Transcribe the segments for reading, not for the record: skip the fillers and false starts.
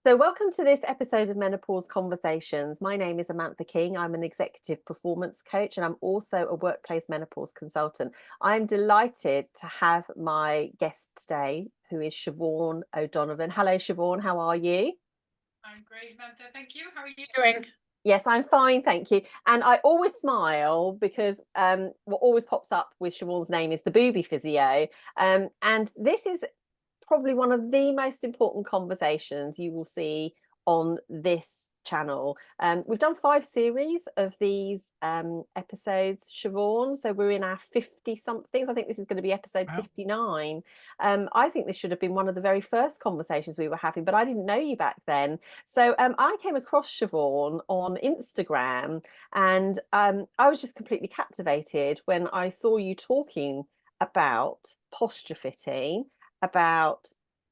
So, welcome to this episode of Menopause Conversations. My name is Amantha King. I'm an executive performance coach and I'm also a workplace menopause consultant. I'm delighted to have my guest today, who is Siobhan O'Donovan. Hello, Siobhan. How are you? I'm great, Amantha. Thank you. How are you doing? Yes, I'm fine, thank you. And I always smile because what always pops up with Siobhan's name is the Booby Physio. And this is probably one of the most important conversations you will see on this channel. We've done 5 series of these episodes, Siobhan, so we're in our 50 somethings. I think this is going to be episode 59. I think this should have been one of the very first conversations we were having, but I didn't know you back then. So I came across Siobhan on Instagram, and I was just completely captivated when I saw you talking about posture fitting, about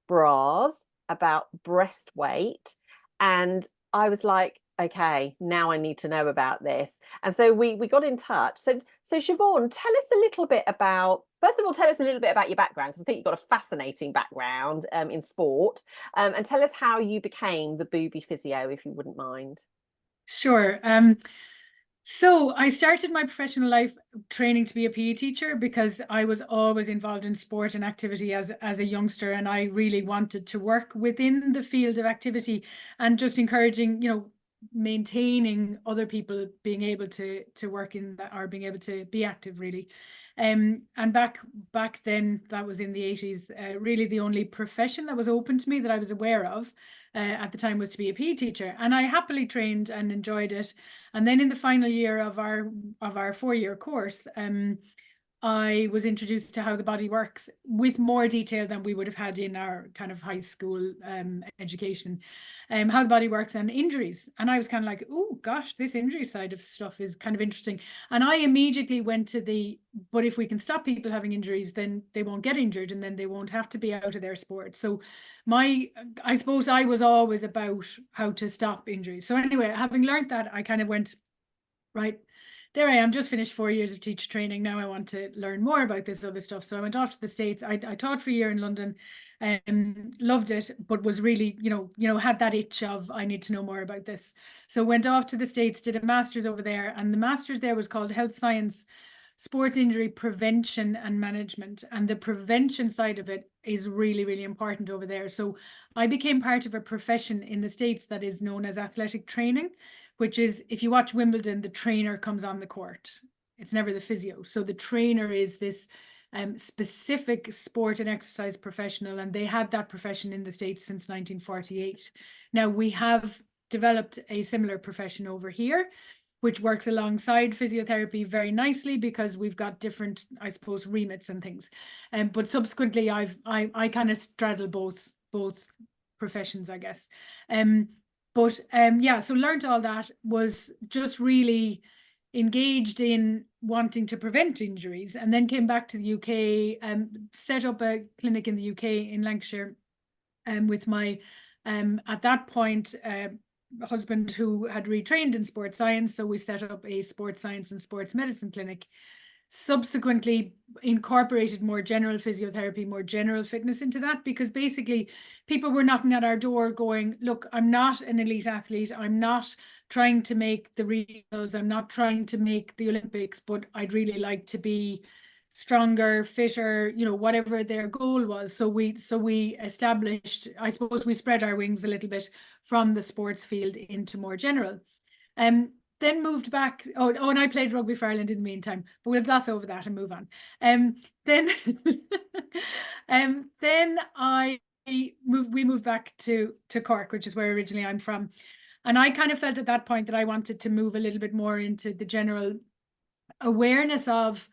bras, about breast weight. And I was like, okay, now I need to know about this. And so we got in touch. So Siobhan, tell us a little bit about, first of all, tell us a little bit about your background, because I think you've got a fascinating background in sport. And tell us how you became the Booby Physio, if you wouldn't mind. Sure. So I started my professional life training to be a PE teacher because I was always involved in sport and activity as a youngster, and I really wanted to work within the field of activity and just encouraging, maintaining other people being able to work in that, or being able to be active, really. And back then, that was in the 80s, really the only profession that was open to me that I was aware of at the time was to be a PE teacher, and I happily trained and enjoyed it. And then in the final year of our 4-year course, I was introduced to how the body works with more detail than we would have had in our kind of high school education, how the body works and injuries. And I was kind of like, oh gosh, this injury side of stuff is kind of interesting. And I immediately went to but if we can stop people having injuries, then they won't get injured and then they won't have to be out of their sport. So I suppose I was always about how to stop injuries. So anyway, having learned that, I kind of went, right, there I am, just finished 4 years of teacher training. Now I want to learn more about this other stuff. So I went off to the States. I taught for a year in London, loved it, but was really, had that itch of, I need to know more about this. So went off to the States, did a master's over there. And the master's there was called Health Science, Sports Injury Prevention and Management. And the prevention side of it is really, really important over there. So I became part of a profession in the States that is known as athletic training, which is, if you watch Wimbledon, the trainer comes on the court. It's never the physio. So the trainer is this specific sport and exercise professional, and they had that profession in the States since 1948. Now we have developed a similar profession over here, which works alongside physiotherapy very nicely because we've got different, I suppose, remits and things. But subsequently, I kind of straddle both professions, I guess. Yeah, so learned all that, was just really engaged in wanting to prevent injuries, and then came back to the UK and set up a clinic in the UK in Lancashire with my, at that point, husband who had retrained in sports science. So we set up a sports science and sports medicine clinic, subsequently incorporated more general physiotherapy, more general fitness into that, because basically people were knocking at our door going, look, I'm not an elite athlete. I'm not trying to make the regionals. I'm not trying to make the Olympics, but I'd really like to be stronger, fitter, whatever their goal was. So we established, I suppose we spread our wings a little bit from the sports field into more general. Then moved back. And I played rugby for Ireland in the meantime, but we'll gloss over that and move on. Then we moved back to Cork, which is where originally I'm from. And I kind of felt at that point that I wanted to move a little bit more into the general awareness of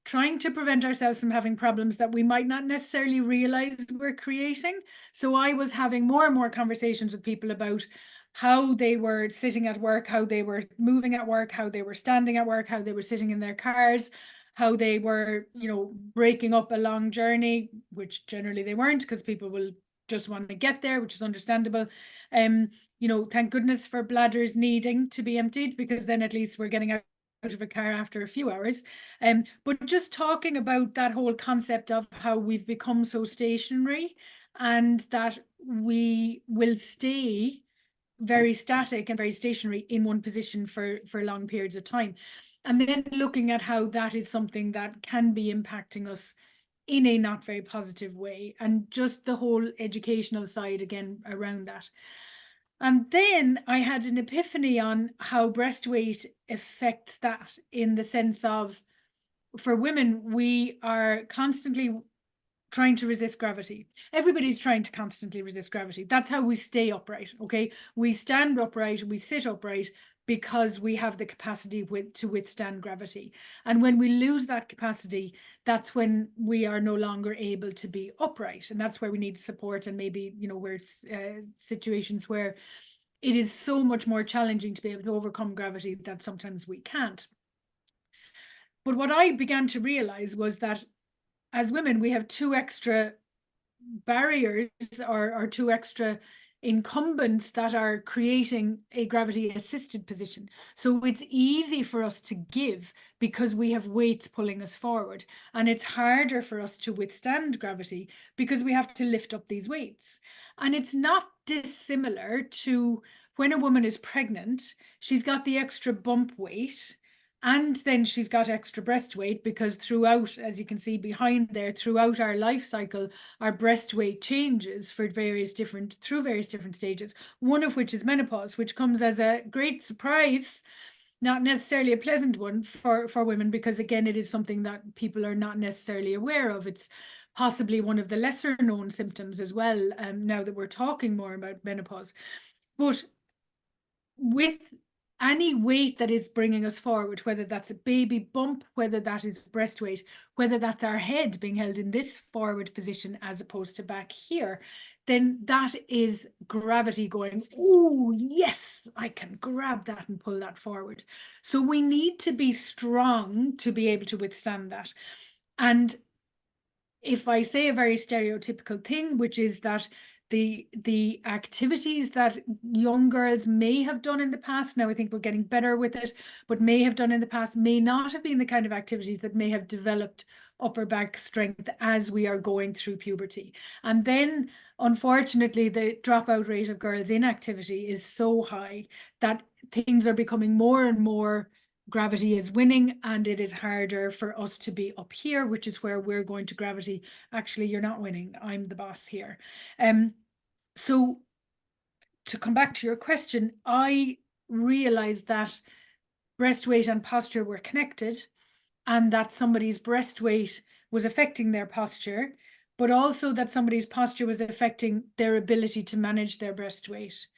trying to prevent ourselves from having problems that we might not necessarily realize we're creating. So I was having more and more conversations with people about how they were sitting at work, how they were moving at work, how they were standing at work, how they were sitting in their cars, how they were, breaking up a long journey, which generally they weren't, because people will just want to get there, which is understandable. Thank goodness for bladders needing to be emptied, because then at least we're getting out of a car after a few hours. But just talking about that whole concept of how we've become so stationary, and that we will stay very static and very stationary in one position for long periods of time. And then looking at how that is something that can be impacting us in a not very positive way, and just the whole educational side again around that. And then I had an epiphany on how breast weight affects that, in the sense of, for women, we are constantly trying to resist gravity. Everybody's trying to constantly resist gravity. That's how we stay upright, okay? We stand upright, we sit upright, because we have the capacity to withstand gravity. And when we lose that capacity, that's when we are no longer able to be upright. And that's where we need support. And maybe, you know, where it's situations where it is so much more challenging to be able to overcome gravity that sometimes we can't. But what I began to realize was that as women, we have two extra barriers, or two extra incumbents that are creating a gravity assisted position. So it's easy for us to give because we have weights pulling us forward, and it's harder for us to withstand gravity because we have to lift up these weights. And it's not dissimilar to when a woman is pregnant. She's got the extra bump weight, and then she's got extra breast weight, because throughout, as you can see behind there, throughout our life cycle, our breast weight changes through various different stages, one of which is menopause, which comes as a great surprise, not necessarily a pleasant one for women, because again, it is something that people are not necessarily aware of. It's possibly one of the lesser known symptoms as well, now that we're talking more about menopause. But with any weight that is bringing us forward, whether that's a baby bump, whether that is breast weight, whether that's our head being held in this forward position as opposed to back here, then that is gravity going, oh yes, I can grab that and pull that forward. So we need to be strong to be able to withstand that. And if I say a very stereotypical thing, which is that the activities that young girls may have done in the past, now I think we're getting better with it, but may have done in the past, may not have been the kind of activities that may have developed upper back strength as we are going through puberty. And then unfortunately, the dropout rate of girls in activity is so high that things are becoming more and more, gravity is winning, and it is harder for us to be up here, which is where we're going to gravity. Actually, you're not winning, I'm the boss here. So to come back to your question, I realized that breast weight and posture were connected, and that somebody's breast weight was affecting their posture, but also that somebody's posture was affecting their ability to manage their breast weight.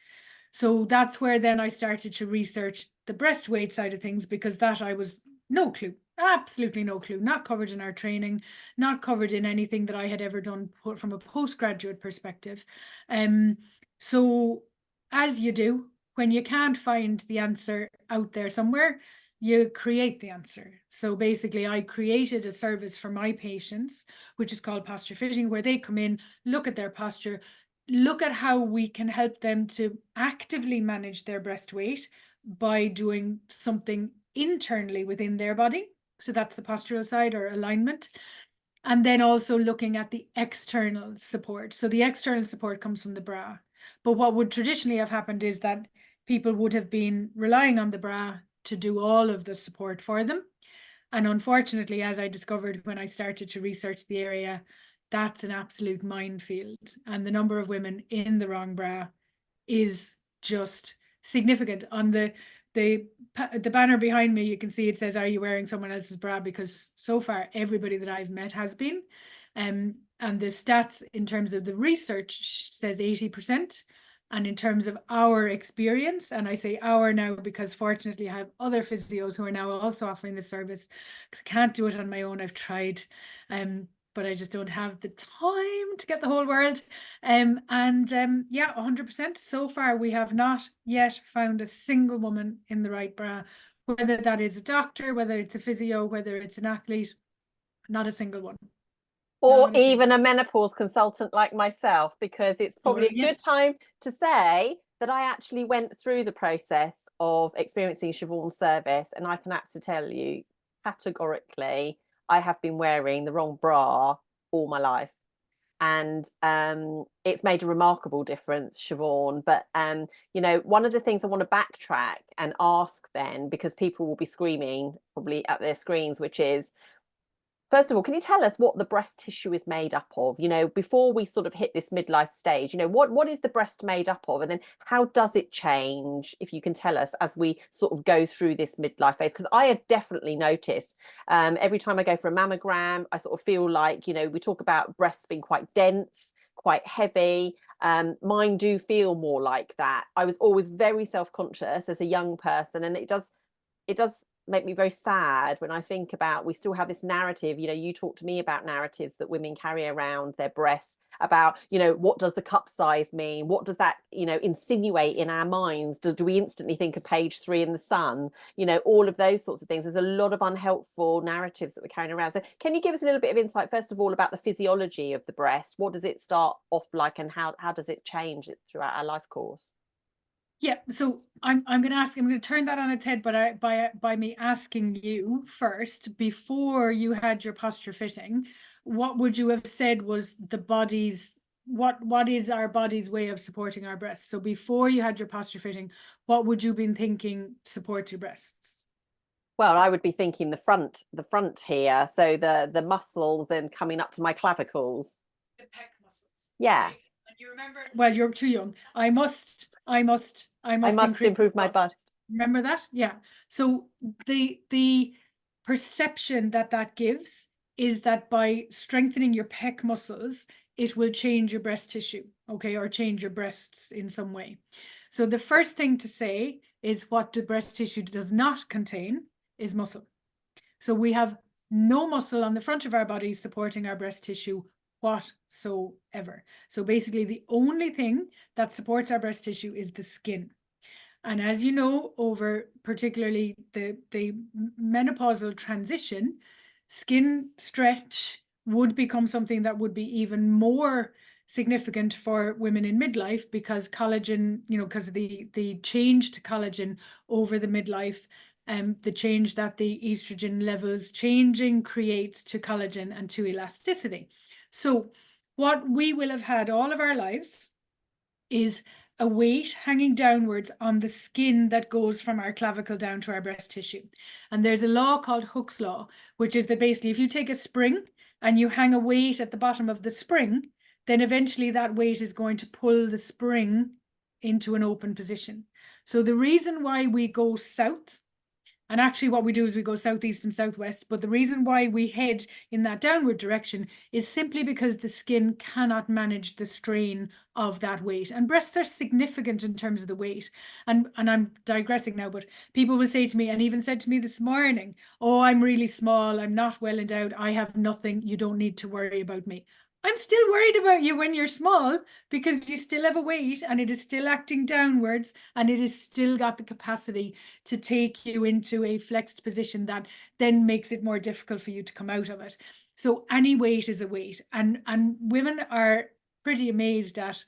So that's where then I started to research the breast weight side of things, because that I was no clue, absolutely no clue, not covered in our training, not covered in anything that I had ever done from a postgraduate perspective. So as you do, when you can't find the answer out there somewhere, you create the answer. So basically, I created a service for my patients, which is called Posture Fitting, where they come in, look at their posture, look at how we can help them to actively manage their breast weight by doing something internally within their body. So that's the postural side, or alignment. And then also looking at the external support. So the external support comes from the bra. But what would traditionally have happened is that people would have been relying on the bra to do all of the support for them. And unfortunately, as I discovered when I started to research the area, that's an absolute minefield. And the number of women in the wrong bra is just significant. On the banner behind me, you can see it says, "Are you wearing someone else's bra?" Because so far, everybody that I've met has been. And the stats in terms of the research says 80%. And in terms of our experience, and I say our now because fortunately I have other physios who are now also offering this service, because I can't do it on my own. I've tried, but I just don't have the time to get the whole world. Yeah, 100%. So far, we have not yet found a single woman in the right bra, whether that is a doctor, whether it's a physio, whether it's an athlete, not a single one. Or even a menopause consultant like myself, because it's probably a good time to say that I actually went through the process of experiencing Siobhan's service, and I can actually tell you categorically, I have been wearing the wrong bra all my life. and it's made a remarkable difference, Siobhan. But you know, one of the things I want to backtrack and ask then, because people will be screaming probably at their screens, which is, first of all, can you tell us what the breast tissue is made up of? You know, before we sort of hit this midlife stage, you know, what is the breast made up of? And then how does it change, if you can tell us, as we sort of go through this midlife phase? Because I have definitely noticed every time I go for a mammogram, I sort of feel like, you know, we talk about breasts being quite dense, quite heavy. Mine do feel more like that. I was always very self-conscious as a young person, and it does make me very sad when I think about, we still have this narrative. You know, you talk to me about narratives that women carry around their breasts, about, you know, what does the cup size mean? What does that, you know, insinuate in our minds? Do we instantly think of page 3 in the Sun? You know, all of those sorts of things. There's a lot of unhelpful narratives that we're carrying around. So can you give us a little bit of insight, first of all, about the physiology of the breast? What does it start off like, and how does it change throughout our life course? Yeah, so I'm going to turn that on its head, but by me asking you first, before you had your posture fitting, what would you have said was the body's, what is our body's way of supporting our breasts? So before you had your posture fitting, what would you been thinking supports your breasts? Well, I would be thinking the front here, so the muscles and coming up to my clavicles. The pec muscles. Yeah. Okay. And you remember, well, you're too young. I must I must increase improve my bust. bust. Remember that? Yeah. So the perception that gives is that by strengthening your pec muscles, it will change your breast tissue, okay, or change your breasts in some way. So the first thing to say is, what the breast tissue does not contain is muscle. So we have no muscle on the front of our body supporting our breast tissue whatsoever. So basically the only thing that supports our breast tissue is the skin. And as you know, over particularly the menopausal transition, skin stretch would become something that would be even more significant for women in midlife, because collagen, you know, because of the change to collagen over the midlife, the change that the estrogen levels changing creates to collagen and to elasticity. So what we will have had all of our lives is a weight hanging downwards on the skin that goes from our clavicle down to our breast tissue. And there's a law called Hooke's law, which is that basically if you take a spring and you hang a weight at the bottom of the spring, then eventually that weight is going to pull the spring into an open position. So the reason why we go south, and actually what we do is we go southeast and southwest, but the reason why we head in that downward direction is simply because the skin cannot manage the strain of that weight. And breasts are significant in terms of the weight. And I'm digressing now, but people will say to me, and even said to me this morning, oh, I'm really small, I'm not well endowed, I have nothing, you don't need to worry about me. I'm still worried about you when you're small, because you still have a weight and it is still acting downwards, and it has still got the capacity to take you into a flexed position that then makes it more difficult for you to come out of it. So any weight is a weight. And women are pretty amazed at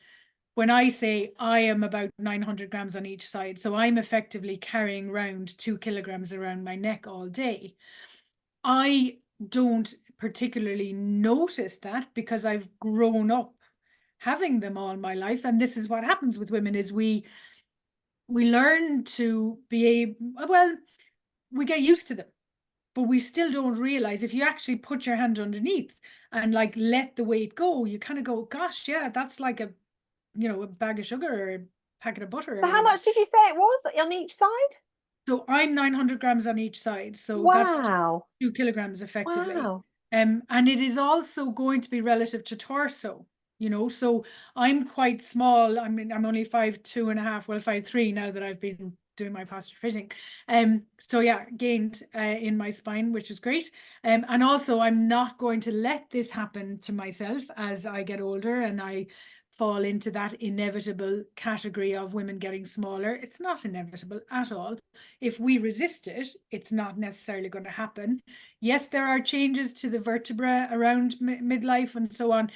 when I say I am about 900 grams on each side. So I'm effectively carrying around 2 kilograms around my neck all day. I don't particularly notice that because I've grown up having them all my life. And this is what happens with women, is we learn to be well, we get used to them, but we still don't realize, if you actually put your hand underneath and like let the weight go, you kind of go, gosh, yeah, that's like a, you know, a bag of sugar or a packet of butter or So how whatever. much did you say it was on each side? So I'm 900 grams on each side. So that's Wow. 2 kilograms effectively. Wow. And it is also going to be relative to torso, you know. So I'm quite small. I mean, I'm only 5'2.5", well, 5'3" now that I've been doing my posture fitting. So yeah, gained in my spine, which is great. And also I'm not going to let this happen to myself as I get older and I fall into that inevitable category of women getting smaller. It's not inevitable at all. If we resist it, it's not necessarily going to happen. Yes, there are changes to the vertebra around midlife and so on,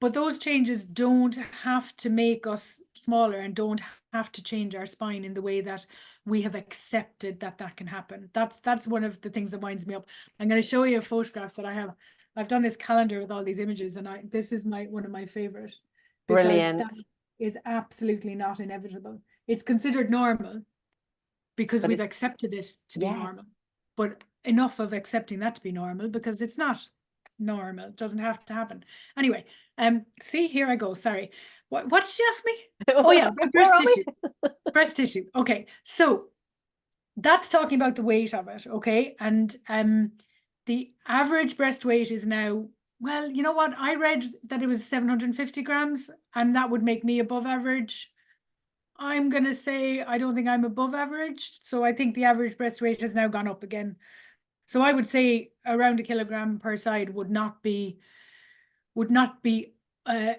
but those changes don't have to make us smaller and don't have to change our spine in the way that we have accepted that can happen. That's one of the things that winds me up. I'm going to show you a photograph that I have I've done this calendar with all these images, and this is one of my favorite, because Brilliant. that is absolutely not inevitable. It's considered normal because But we've it's, accepted it to be yes. normal, but enough of accepting that to be normal, because it's not normal. It doesn't have to happen. Anyway, see, here I go. Sorry. What did she ask me? Oh yeah, breast tissue. Breast tissue. Okay, so that's talking about the weight of it. Okay, and the average breast weight is now, well, you know what? I read that it was 750 grams, and that would make me above average. I'm going to say I don't think I'm above average. So I think the average breast weight has now gone up again. So I would say around a kilogram per side would not be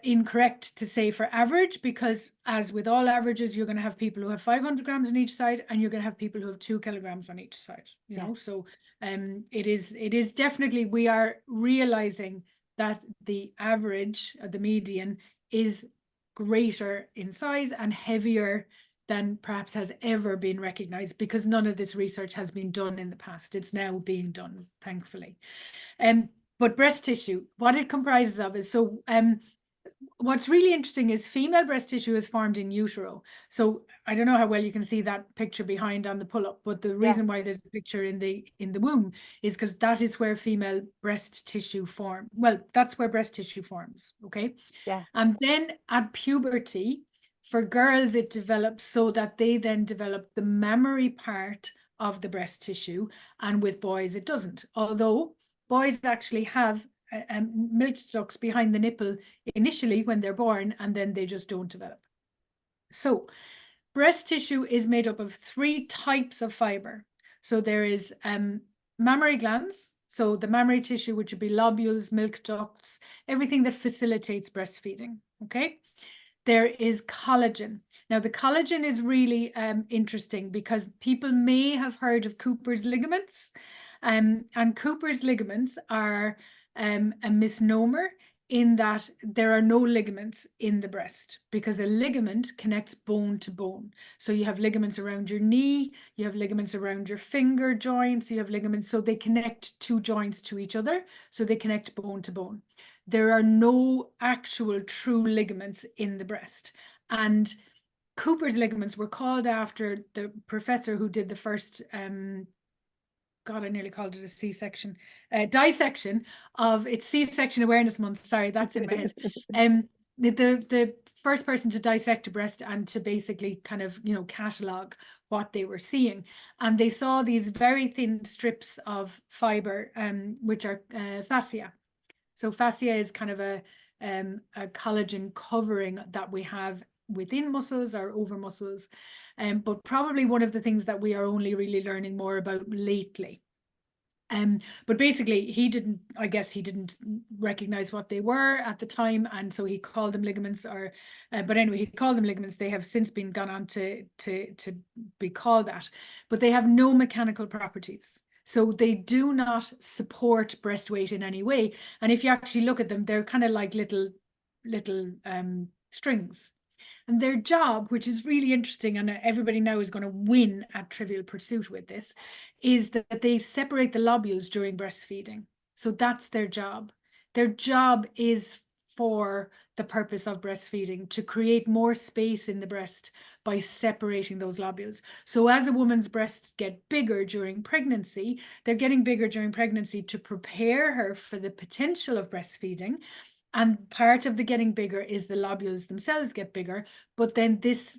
incorrect to say for average, because as with all averages, you're going to have people who have 500 grams on each side, and you're going to have people who have 2 kilograms on each side, you know. So it is definitely, we are realizing that the average, the median, is greater in size and heavier than perhaps has ever been recognized, because none of this research has been done in the past. It's now being done, thankfully. But breast tissue, what it comprises of is, so what's really interesting is female breast tissue is formed in utero. So I don't know how well you can see that picture behind on the pull-up, but the reason why there's a picture in the womb is because that is where female breast tissue form. Well, that's where breast tissue forms. Okay. Yeah. And then at puberty, for girls, it develops so that they then develop the mammary part of the breast tissue, and with boys it doesn't. Although boys actually have milk ducts behind the nipple initially when they're born, and then they just don't develop. So breast tissue is made up of 3 types of fiber. So there is mammary glands, so the mammary tissue, which would be lobules, milk ducts, everything that facilitates breastfeeding. Okay. There is collagen. Now, the collagen is really interesting, because people may have heard of Cooper's ligaments, and Cooper's ligaments are a misnomer, in that there are no ligaments in the breast, because a ligament connects bone to bone. So you have ligaments around your knee, you have ligaments around your finger joints, you have ligaments, so they connect 2 joints to each other, so they connect bone to bone. There are no actual true ligaments in the breast. And Cooper's ligaments were called after the professor who did the first, God, I nearly called it a C-section, dissection of, it's C-section Awareness Month. Sorry, that's in my head. The first person to dissect a breast and to basically kind of, you know, catalog what they were seeing. And they saw these very thin strips of fiber, which are fascia. So fascia is kind of a collagen covering that we have within muscles or over muscles, but probably one of the things that we are only really learning more about lately. But basically I guess he didn't recognize what they were at the time, and so he called them ligaments, or but anyway, he called them ligaments. They have since been gone on to be called that, but they have no mechanical properties. So they do not support breast weight in any way. And if you actually look at them, they're kind of like little strings. And their job, which is really interesting, and everybody now is going to win at Trivial Pursuit with this, is that they separate the lobules during breastfeeding. So that's their job. Their job is for the purpose of breastfeeding, to create more space in the breast by separating those lobules. So as a woman's breasts get bigger during pregnancy, they're getting bigger during pregnancy to prepare her for the potential of breastfeeding. And part of the getting bigger is the lobules themselves get bigger, but then this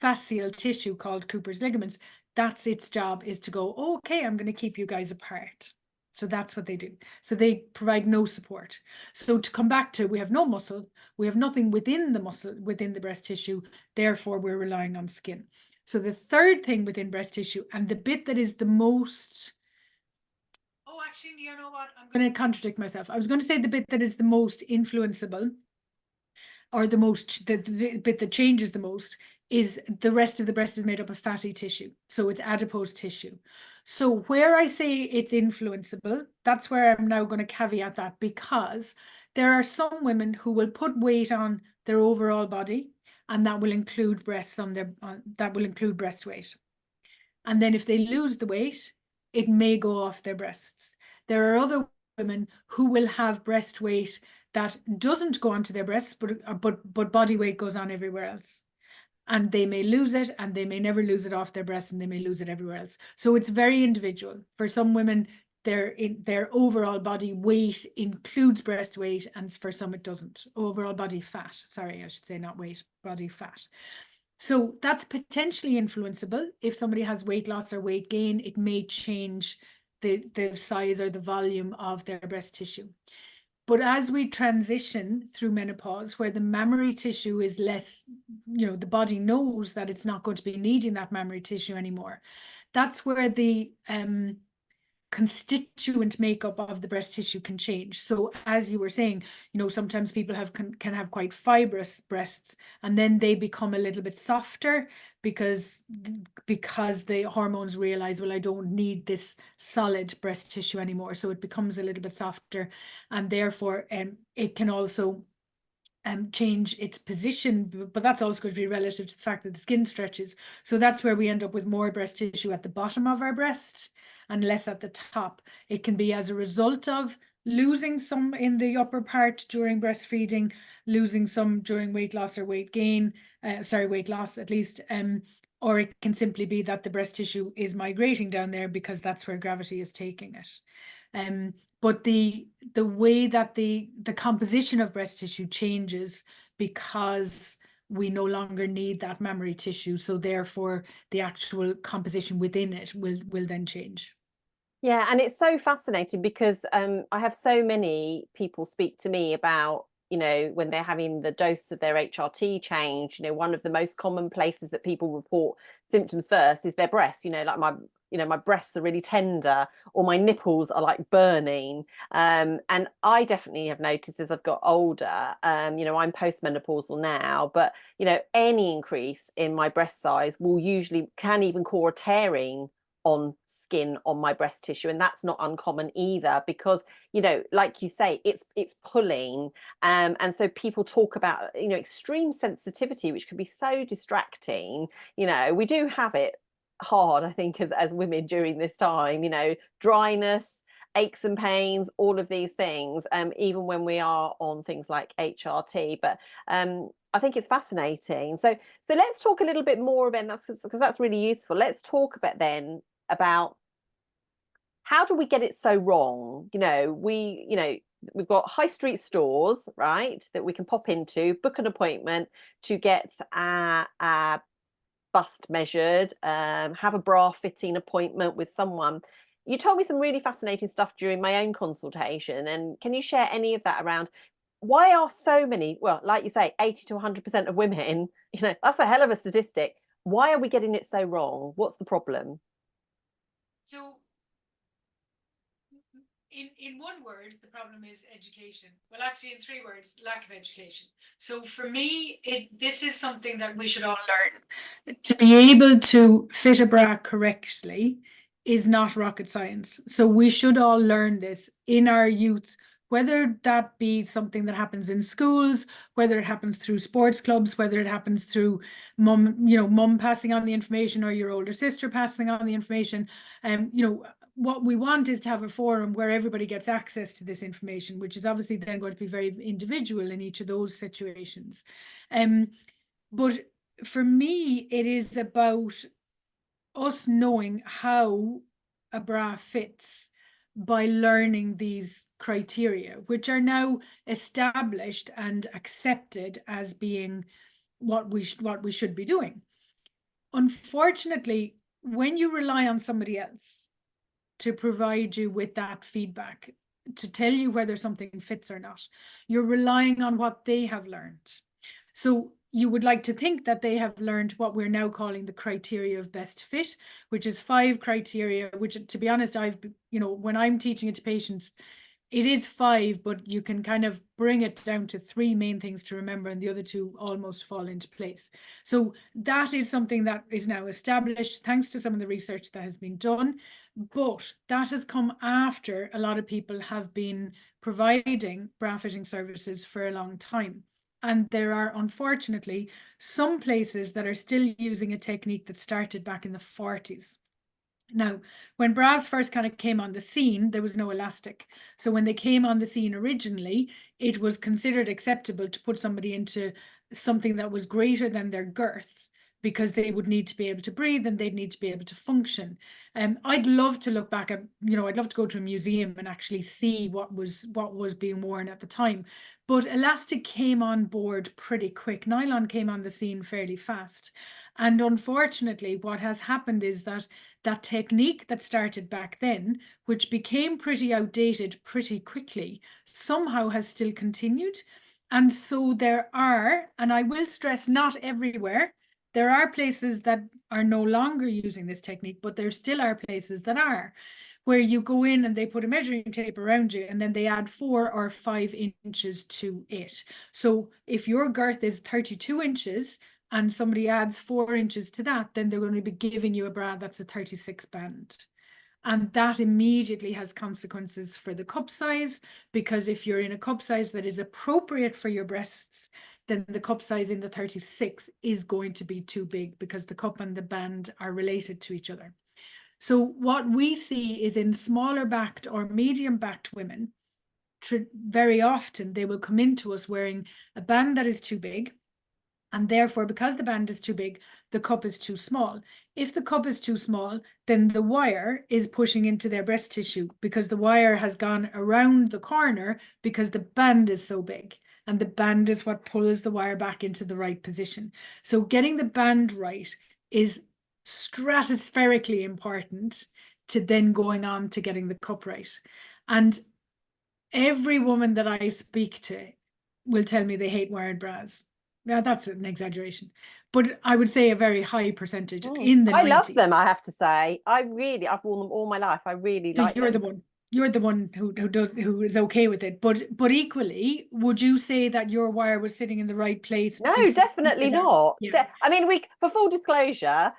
fascial tissue called Cooper's ligaments, that's its job, is to go, oh, okay, I'm going to keep you guys apart. So that's what they do. So they provide no support. So to come back to, we have no muscle, we have nothing within the muscle, within the breast tissue, therefore we're relying on skin. So the third thing within breast tissue, and the bit that is the most, oh, actually, you know what? I'm going to contradict myself. I was going to say the bit that is the most influenceable, or the bit that changes the most, is the rest of the breast is made up of fatty tissue. So it's adipose tissue. So where I say it's influenceable, that's where I'm now going to caveat that, because there are some women who will put weight on their overall body, and that will include breasts on their, that will include breast weight. And then if they lose the weight, it may go off their breasts. There are other women who will have breast weight that doesn't go onto their breasts, but body weight goes on everywhere else. And they may lose it, and they may never lose it off their breasts, and they may lose it everywhere else. So it's very individual. For some women, their overall body weight includes breast weight, and for some it doesn't. Overall body fat, sorry, I should say not weight, body fat. So that's potentially influenceable. If somebody has weight loss or weight gain, it may change the size or the volume of their breast tissue. But as we transition through menopause, where the mammary tissue is less, the body knows that it's not going to be needing that mammary tissue anymore. That's where the constituent makeup of the breast tissue can change. So as you were saying, sometimes people can have quite fibrous breasts, and then they become a little bit softer because the hormones realize, well, I don't need this solid breast tissue anymore. So it becomes a little bit softer, and therefore it can also change its position, but that's also going to be relative to the fact that the skin stretches. So that's where we end up with more breast tissue at the bottom of our breast and less at the top. It can be as a result of losing some in the upper part during breastfeeding, losing some during weight loss or weight gain, weight loss at least, or it can simply be that the breast tissue is migrating down there because that's where gravity is taking it. But the way that the composition of breast tissue changes because we no longer need that mammary tissue, so therefore the actual composition within it will then change. Yeah, and it's so fascinating because I have so many people speak to me about, when they're having the dose of their HRT change, one of the most common places that people report symptoms first is their breasts, like my breasts are really tender, or my nipples are like burning. And I definitely have noticed as I've got older, I'm postmenopausal now, but, any increase in my breast size can even cause a tearing on skin on my breast tissue, and that's not uncommon either because like you say, it's pulling, and so people talk about extreme sensitivity, which can be so distracting. We do have it hard, I think, as women during this time, dryness, aches and pains, all of these things, even when we are on things like HRT. But I think it's fascinating. So let's talk a little bit more about that, because that's really useful. Let's talk about how do we get it so wrong? We've got high street stores, right, that we can pop into, book an appointment to get our bust measured, have a bra fitting appointment with someone. You told me some really fascinating stuff during my own consultation, and can you share any of that around why are so many, well, like you say, 80 to 100% of women, that's a hell of a statistic. Why are we getting it so wrong? What's the problem? So in one word, the problem is education. Well, actually, in 3 words, lack of education. So for me, this is something that we should all learn. To be able to fit a bra correctly is not rocket science. So we should all learn this in our youth, whether that be something that happens in schools, whether it happens through sports clubs, whether it happens through mum passing on the information, or your older sister passing on the information. What we want is to have a forum where everybody gets access to this information, which is obviously then going to be very individual in each of those situations. But for me, it is about us knowing how a bra fits by learning these criteria, which are now established and accepted as being what we should be doing. Unfortunately, when you rely on somebody else to provide you with that feedback, to tell you whether something fits or not, you're relying on what they have learned. So you would like to think that they have learned what we're now calling the criteria of best fit, which is 5 criteria, which, to be honest, when I'm teaching it to patients, it is 5, but you can kind of bring it down to 3 main things to remember, and the other 2 almost fall into place. So that is something that is now established thanks to some of the research that has been done, but that has come after a lot of people have been providing bra fitting services for a long time. And there are, unfortunately, some places that are still using a technique that started back in the 40s. Now, when bras first kind of came on the scene, there was no elastic. So when they came on the scene originally, it was considered acceptable to put somebody into something that was greater than their girth, because they would need to be able to breathe and they'd need to be able to function. I'd love to look back at, I'd love to go to a museum and actually see what was being worn at the time. But elastic came on board pretty quick. Nylon came on the scene fairly fast. And unfortunately, what has happened is that that technique that started back then, which became pretty outdated pretty quickly, somehow has still continued. And so there are, and I will stress, not everywhere, there are places that are no longer using this technique, but there still are places that are, where you go in and they put a measuring tape around you and then they add 4 or 5 inches to it. So if your girth is 32 inches and somebody adds 4 inches to that, then they're going to be giving you a bra that's a 36 band. And that immediately has consequences for the cup size, because if you're in a cup size that is appropriate for your breasts, then the cup size in the 36 is going to be too big, because the cup and the band are related to each other. So what we see is in smaller backed or medium backed women, very often they will come into us wearing a band that is too big. And therefore, because the band is too big, the cup is too small. If the cup is too small, then the wire is pushing into their breast tissue, because the wire has gone around the corner because the band is so big. And the band is what pulls the wire back into the right position. So getting the band right is stratospherically important to then going on to getting the cup right. And every woman that I speak to will tell me they hate wired bras. Now, that's an exaggeration, but I would say a very high percentage in the I love 90s. them, I have to say. I've worn them all my life. I really So like you're them. the one. You're the one who is okay with it. But equally, would you say that your wire was sitting in the right place No, before you definitely did that? not. Yeah. I mean, we, for full disclosure,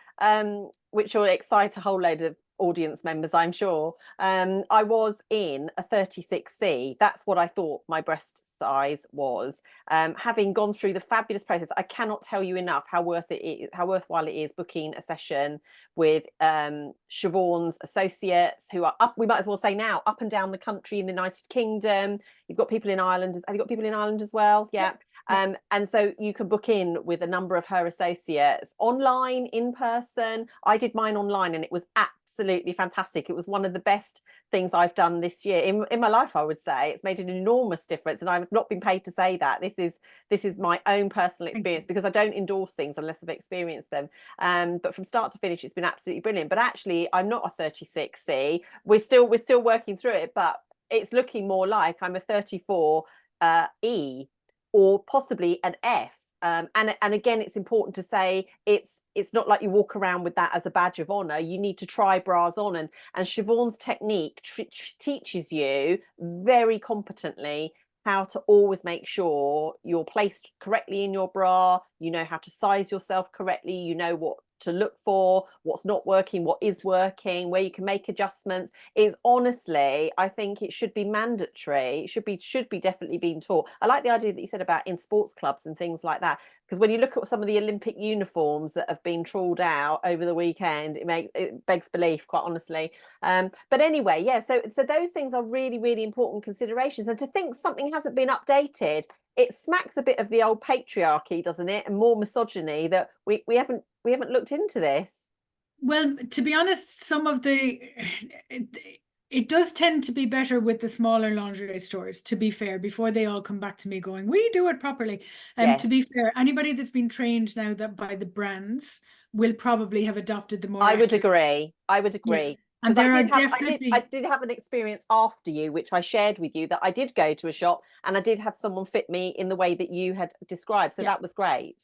which will excite a whole load of audience members, I'm sure. I was in a 36C. That's what I thought my breast size was. Having gone through the fabulous process, I cannot tell you enough how worthwhile it is booking a session with Siobhan's associates, who are up, we might as well say now, up and down the country in the United Kingdom. You've got people in Ireland. Have you got people in Ireland as well? Yeah. And so you can book in with a number of her associates, online, in person. I did mine online and it was absolutely fantastic. It was one of the best things I've done this year in my life, I would say. It's made an enormous difference, and I've not been paid to say that. This is my own personal experience, because I don't endorse things unless I've experienced them. But from start to finish, it's been absolutely brilliant. But actually, I'm not a 36C. We're still working through it, but it's looking more like I'm a 34 E, or possibly an F. And again, it's important to say it's not like you walk around with that as a badge of honor. You need to try bras on, and Siobhan's technique teaches you very competently how to always make sure you're placed correctly in your bra. You know how to size yourself correctly. You know what to look for, what's not working, what is working, where you can make adjustments. Is honestly, I think it should be mandatory. It should be definitely being taught. I like the idea that you said about in sports clubs and things like that, because when you look at some of the Olympic uniforms that have been trawled out over the weekend, it begs belief, quite honestly. But anyway, yeah, so those things are really, really important considerations. And to think something hasn't been updated, it smacks a bit of the old patriarchy, doesn't it, and more misogyny, that we haven't looked into this. Well, to be honest, some of it does tend to be better with the smaller lingerie stores, to be fair, before they all come back to me going, we do it properly. Yes. To be fair, anybody that's been trained now that by the brands will probably have adopted the more I would accurate. agree. Yeah. And there are definitely, I did have an experience after you, which I shared with you, that I did go to a shop and I did have someone fit me in the way that you had described. So yeah. that was great.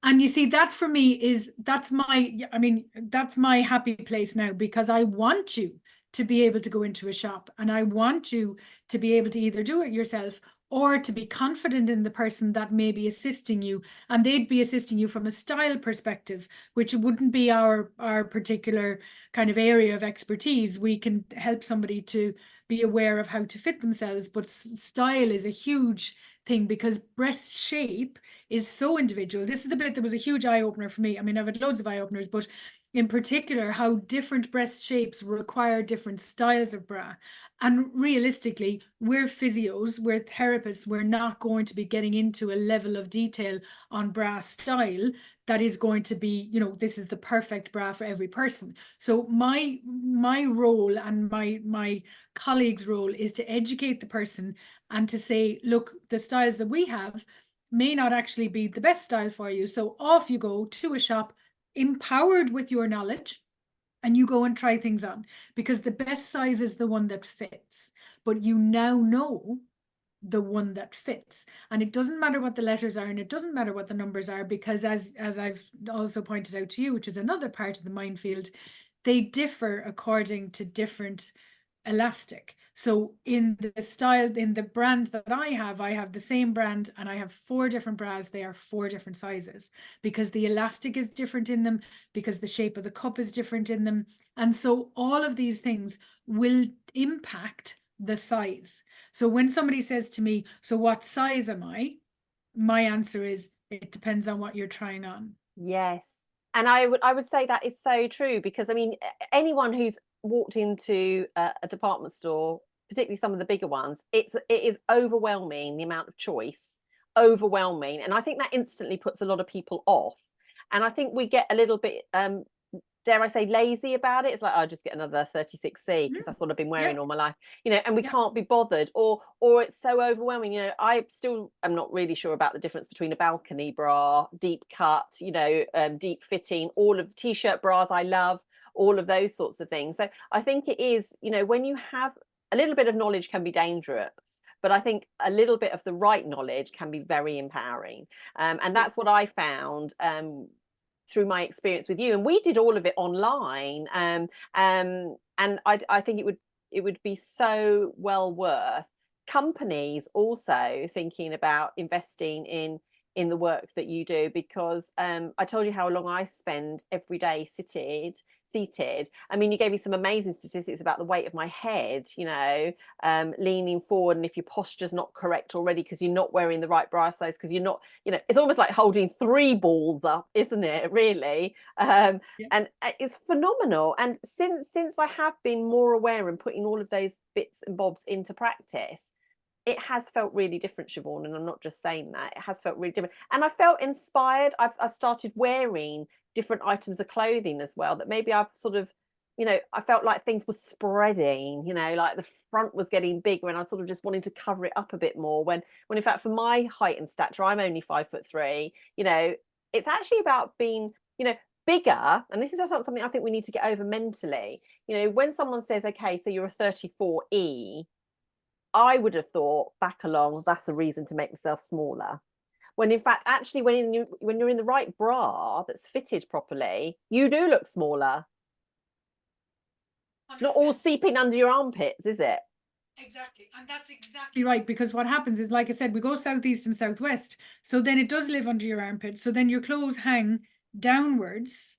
And you see, that for me that's my happy place now, because I want you to be able to go into a shop and I want you to be able to either do it yourself or to be confident in the person that may be assisting you, and they'd be assisting you from a style perspective, which wouldn't be our particular kind of area of expertise. We can help somebody to be aware of how to fit themselves, but style is a huge thing, because breast shape is so individual. This is the bit that was a huge eye-opener for me. I mean, I've had loads of eye-openers, but in particular, how different breast shapes require different styles of bra. And realistically, we're physios, we're therapists, we're not going to be getting into a level of detail on bra style that is going to be, you know, this is the perfect bra for every person. So my role and my colleagues' role is to educate the person and to say, look, the styles that we have may not actually be the best style for you. So off you go to a shop, empowered with your knowledge, and you go and try things on, because the best size is the one that fits. But you now know the one that fits, and it doesn't matter what the letters are, and it doesn't matter what the numbers are, because as I've also pointed out to you, which is another part of the minefield, they differ according to different elastic. So in the style, in the brand that I have the same brand, and I have 4 different bras. They are 4 different sizes, because the elastic is different in them, because the shape of the cup is different in them. And so all of these things will impact the size. So when somebody says to me, so what size am I? My answer is, it depends on what you're trying on. Yes. And I would say that is so true, because I mean, anyone who's walked into a department store, particularly some of the bigger ones, it is overwhelming, the amount of choice, overwhelming. And I think that instantly puts a lot of people off. And I think we get a little bit dare I say, lazy about it. It's like, I'll just get another 36C because that's what I've been wearing all my life, you know, and we can't be bothered, or it's so overwhelming. You know, I still am not really sure about the difference between a balcony bra, deep cut, you know, deep fitting, all of the t-shirt bras I love, all of those sorts of things. So I think it is, you know, when you have a little bit of knowledge can be dangerous, but I think a little bit of the right knowledge can be very empowering. And that's what I found through my experience with you. And we did all of it online. And I think it would be so well worth companies also thinking about investing in the work that you do, because I told you how long I spend every day seated. I mean, you gave me some amazing statistics about the weight of my head, you know, leaning forward, and if your posture's not correct already because you're not wearing the right bra size, because you're not, you know, it's almost like holding 3 balls up, isn't it, really? And it's phenomenal. And since I have been more aware and putting all of those bits and bobs into practice, it has felt really different, Siobhan, and I'm not just saying that. It has felt really different, and I felt inspired. I've started wearing different items of clothing as well, that maybe I've sort of, you know, I felt like things were spreading, you know, like the front was getting bigger, and I sort of just wanted to cover it up a bit more, when in fact, for my height and stature, I'm only 5'3". You know, it's actually about being, you know, bigger. And this is something I think we need to get over mentally. You know, when someone says, okay, so you're a 34E, I would have thought back along, that's a reason to make myself smaller. When in fact, actually, when you're in the right bra that's fitted properly, you do look smaller. 100%. It's not all seeping under your armpits, is it? Exactly. And that's exactly right, because what happens is, like I said, we go southeast and southwest. So then it does live under your armpit. So then your clothes hang downwards,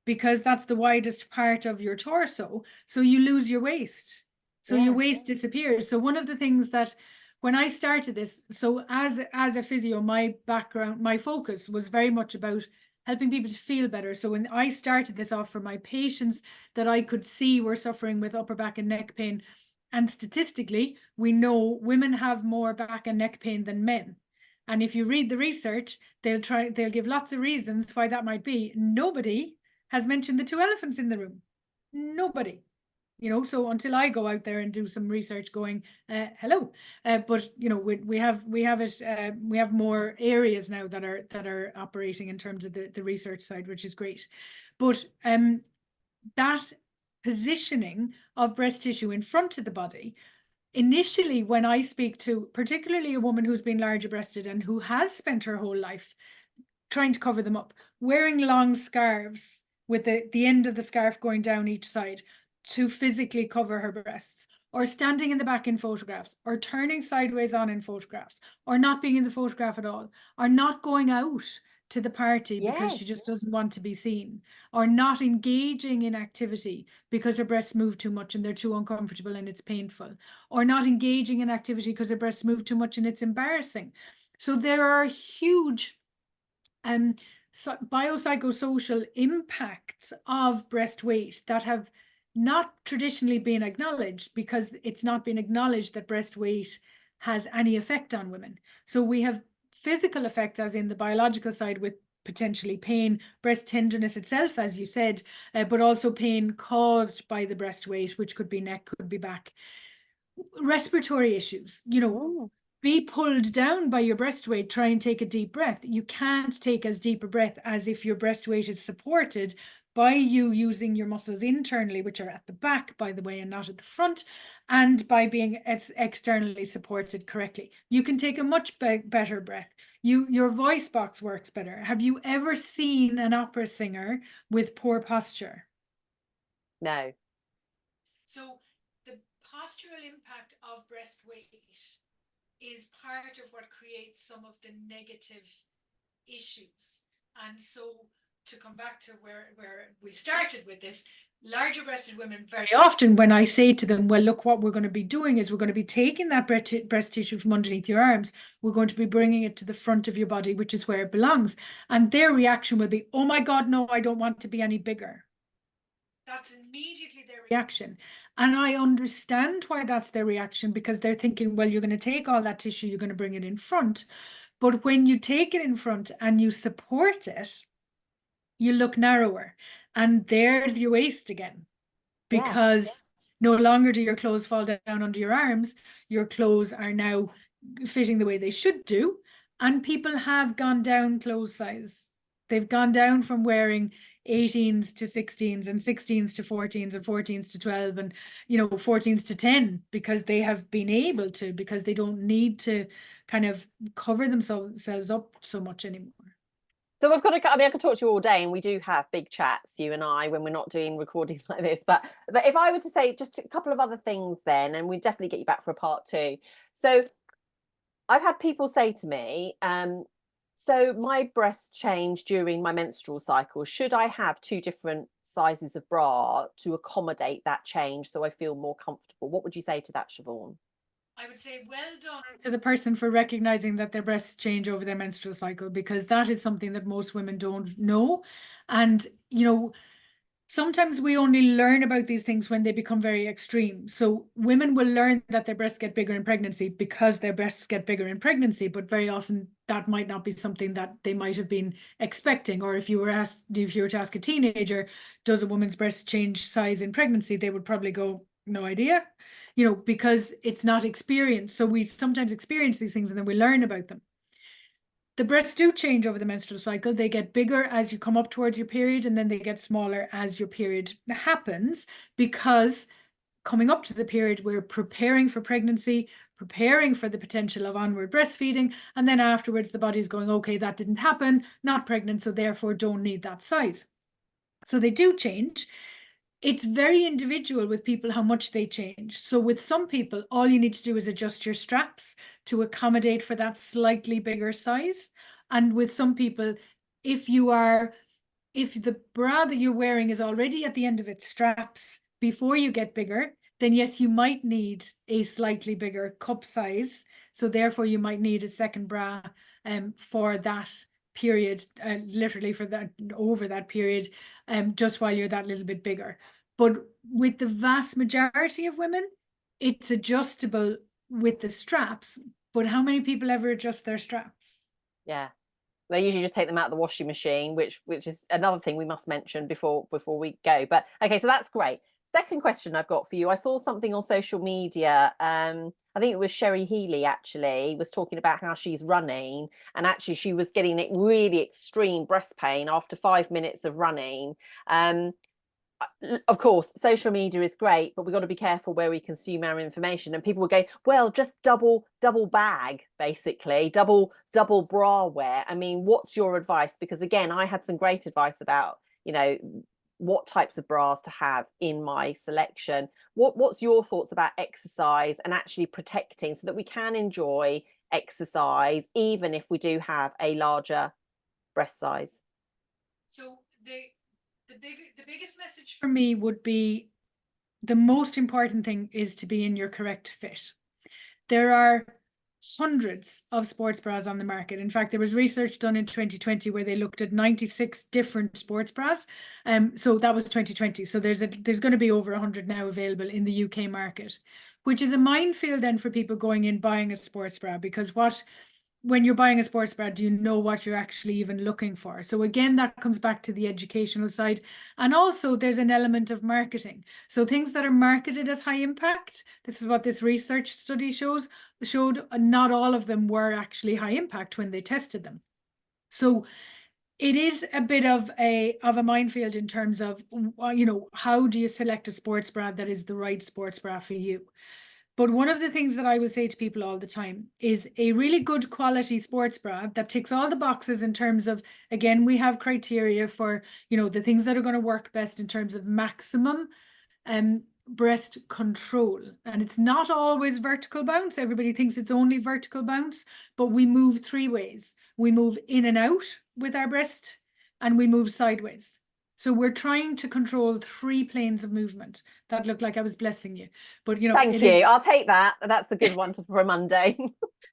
because that's the widest part of your torso. So you lose your waist. So your waist disappears. So one of the things that, when I started this, so as a physio, my background, my focus was very much about helping people to feel better. So when I started this off for my patients that I could see were suffering with upper back and neck pain, and statistically, we know women have more back and neck pain than men. And if you read the research, they'll give lots of reasons why that might be. Nobody has mentioned the 2 elephants in the room. Nobody. You know, so until I go out there and do some research going, hello, but you know, we have more areas now that are operating in terms of the research side, which is great. But that positioning of breast tissue in front of the body, initially, when I speak to particularly a woman who's been larger breasted and who has spent her whole life trying to cover them up, wearing long scarves with the end of the scarf going down each side to physically cover her breasts, or standing in the back in photographs, or turning sideways on in photographs, or not being in the photograph at all, or not going out to the party because she just doesn't want to be seen, or not engaging in activity because her breasts move too much and they're too uncomfortable and it's painful, or not engaging in activity because her breasts move too much and it's embarrassing. So there are huge biopsychosocial impacts of breast weight that have not traditionally been acknowledged, because it's not been acknowledged that breast weight has any effect on women. So we have physical effects, as in the biological side, with potentially pain, breast tenderness itself, as you said, but also pain caused by the breast weight, which could be neck, could be back. Respiratory issues, be pulled down by your breast weight, try and take a deep breath. You can't take as deep a breath as if your breast weight is supported by you using your muscles internally, which are at the back, by the way, and not at the front, and by being externally supported correctly. You can take a much better breath. Your voice box works better. Have you ever seen an opera singer with poor posture? No. So the postural impact of breast weight is part of what creates some of the negative issues. And so, to come back to where we started with this, larger breasted women, very often when I say to them, well, look, what we're going to be doing is we're going to be taking that breast tissue from underneath your arms, we're going to be bringing it to the front of your body, which is where it belongs. And their reaction will be, oh my God, no, I don't want to be any bigger. That's immediately their reaction. And I understand why that's their reaction, because they're thinking, well, you're going to take all that tissue, you're going to bring it in front. But when you take it in front and you support it, you look narrower. And there's your waist again. Because no longer do your clothes fall down under your arms, your clothes are now fitting the way they should do. And people have gone down clothes size. They've gone down from wearing 18s to 16s and 16s to 14s and 14s to 12 and 14s to 10, because they have been able to, because they don't need to kind of cover themselves up so much anymore. So we've got to, I could talk to you all day, and we do have big chats, you and I, when we're not doing recordings like this. But if I were to say just a couple of other things then, and we definitely get you back for a part 2. So I've had people say to me, so my breasts change during my menstrual cycle. Should I have 2 different sizes of bra to accommodate that change so I feel more comfortable? What would you say to that, Siobhan? I would say well done to the person for recognizing that their breasts change over their menstrual cycle, because that is something that most women don't know. And, sometimes we only learn about these things when they become very extreme. So women will learn that their breasts get bigger in pregnancy because their breasts get bigger in pregnancy, but very often that might not be something that they might have been expecting. Or if you were to ask a teenager, does a woman's breast change size in pregnancy? They would probably go, no idea, because it's not experienced. So we sometimes experience these things and then we learn about them. The breasts do change over the menstrual cycle. They get bigger as you come up towards your period, and then they get smaller as your period happens, because coming up to the period, we're preparing for pregnancy, preparing for the potential of onward breastfeeding, and then afterwards the body's going, okay, that didn't happen, not pregnant, so therefore don't need that size. So they do change. It's very individual with people how much they change. So with some people, all you need to do is adjust your straps to accommodate for that slightly bigger size. And with some people, if the bra that you're wearing is already at the end of its straps before you get bigger, then yes, you might need a slightly bigger cup size. So therefore you might need a second bra for that period, literally for that, over that period, just while you're that little bit bigger. But with the vast majority of women, it's adjustable with the straps. But how many people ever adjust their straps? Yeah, they usually just take them out of the washing machine, which is another thing we must mention before we go. But okay, so that's great. Second question I've got for you. I saw something on social media. I think it was Sherry Healy actually was talking about how she's running, and actually she was getting really extreme breast pain after 5 minutes of running. Of course, social media is great, but we've got to be careful where we consume our information. And people were going, well, just double bag, basically, double bra wear. I mean, what's your advice? Because again, I had some great advice about, what types of bras to have in my selection. What's your thoughts about exercise and actually protecting so that we can enjoy exercise, even if we do have a larger breast size? So the biggest message for me would be, the most important thing is to be in your correct fit. There are hundreds of sports bras on the market. In fact, there was research done in 2020 where they looked at 96 different sports bras. So that was 2020. So there's going to be over 100 now available in the UK market, which is a minefield then for people going in buying a sports bra, because when you're buying a sports bra, do you know what you're actually even looking for? So again, that comes back to the educational side. And also there's an element of marketing. So things that are marketed as high impact, this is what this research study showed not all of them were actually high impact when they tested them. So it is a bit of a minefield in terms of, how do you select a sports bra that is the right sports bra for you? But one of the things that I will say to people all the time is a really good quality sports bra that ticks all the boxes in terms of, again, we have criteria for, the things that are going to work best in terms of maximum breast control. And it's not always vertical bounce. Everybody thinks it's only vertical bounce, but we move 3 ways. We move in and out with our breast, and we move sideways. So we're trying to control 3 planes of movement. That looked like I was blessing you, but Thank you. I'll take that. That's a good one for a Monday.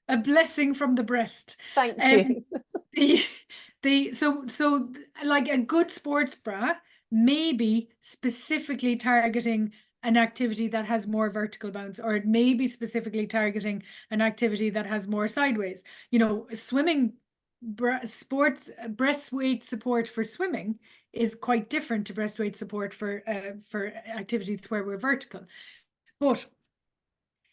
A blessing from the breast. Thank you. So like a good sports bra may be specifically targeting an activity that has more vertical bounce, or it may be specifically targeting an activity that has more sideways. Swimming sports breast weight support for swimming is quite different to breast weight support for activities where we're vertical. But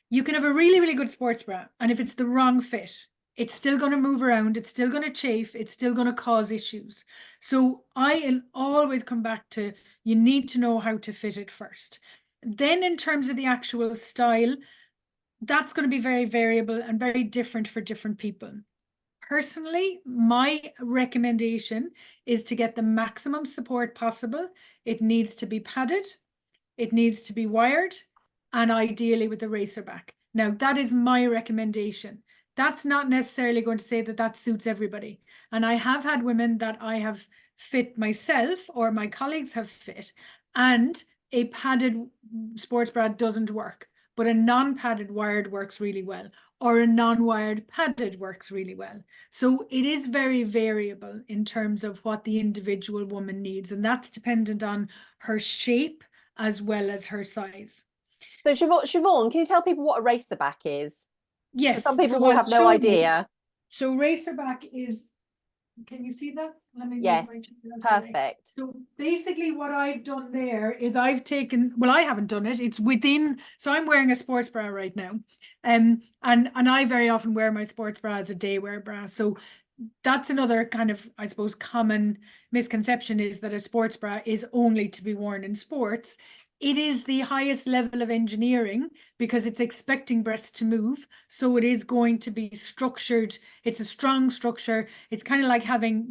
you can have a really, really good sports bra, and if it's the wrong fit, it's still going to move around, it's still going to chafe, it's still going to cause issues. So I always come back to, you need to know how to fit it first. Then in terms of the actual style, that's going to be very variable and very different for different people. Personally, my recommendation is to get the maximum support possible. It needs to be padded, it needs to be wired, and ideally with a racer back. Now, that is my recommendation. That's not necessarily going to say that that suits everybody. And I have had women that I have fit myself or my colleagues have fit, and a padded sports bra doesn't work, but a non-padded wired works really well, or a non-wired padded works really well. So it is very variable in terms of what the individual woman needs, and that's dependent on her shape as well as her size. So Siobhan, can you tell people what a racer back is? Yes, Some people so will I'll have no show you. idea. So racer back is, can you see that? Let me Yes, move perfect. So basically what I've done there is I've taken, well, I haven't done it. It's within, so I'm wearing a sports bra right now. And I very often wear my sports bra as a day wear bra. So that's another kind of, I suppose, common misconception, is that a sports bra is only to be worn in sports. It is the highest level of engineering because it's expecting breasts to move. So it is going to be structured. It's a strong structure. It's kind of like having,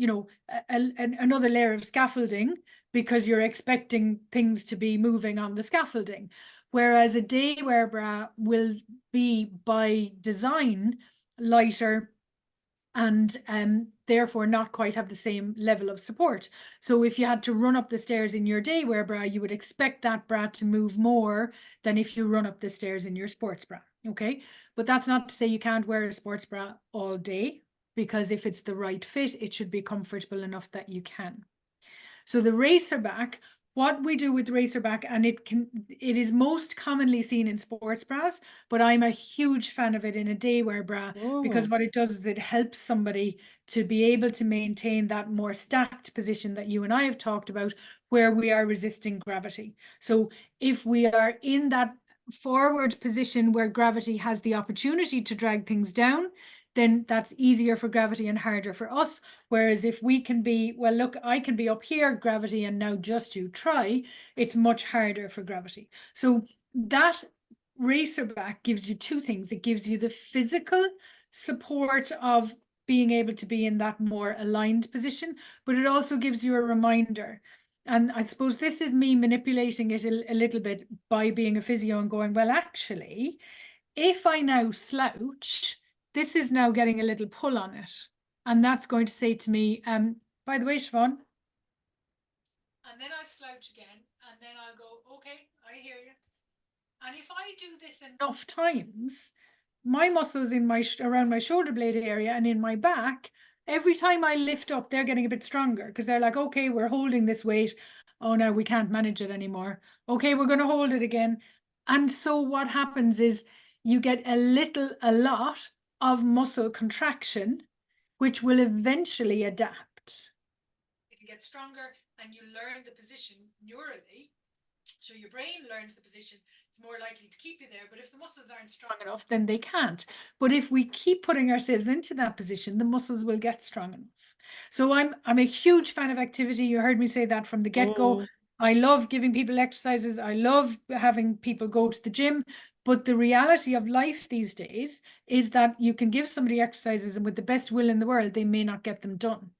another layer of scaffolding, because you're expecting things to be moving on the scaffolding. Whereas a day wear bra will be by design lighter, and therefore not quite have the same level of support. So if you had to run up the stairs in your day wear bra, you would expect that bra to move more than if you run up the stairs in your sports bra. Okay, but that's not to say you can't wear a sports bra all day, because if it's the right fit, it should be comfortable enough that you can. So the racer back, what we do with racer back, and it is most commonly seen in sports bras, but I'm a huge fan of it in a day wear bra, because what it does is it helps somebody to be able to maintain that more stacked position that you and I have talked about, where we are resisting gravity. So if we are in that forward position where gravity has the opportunity to drag things down, then that's easier for gravity and harder for us. Whereas if we can be, well, look, I can be up here, gravity, and now just you try, it's much harder for gravity. So that racer back gives you 2 things. It gives you the physical support of being able to be in that more aligned position, but it also gives you a reminder. And I suppose this is me manipulating it a little bit by being a physio and going, well, actually, if I now slouch, this is now getting a little pull on it. And that's going to say to me, by the way, Siobhan, and then I'll slouch again, and then I'll go, okay, I hear you. And if I do this enough times, my muscles in my around my shoulder blade area and in my back, every time I lift up, they're getting a bit stronger because they're like, okay, we're holding this weight. Oh, no, we can't manage it anymore. Okay, we're going to hold it again. And so what happens is you get a lot of muscle contraction, which will eventually adapt. It'll get stronger and you learn the position neurally. So your brain learns the position, it's more likely to keep you there. But if the muscles aren't strong enough, then they can't. But if we keep putting ourselves into that position, the muscles will get strong enough. So I'm a huge fan of activity. You heard me say that from the get-go. I love giving people exercises. I love having people go to the gym. But the reality of life these days is that you can give somebody exercises and with the best will in the world, they may not get them done.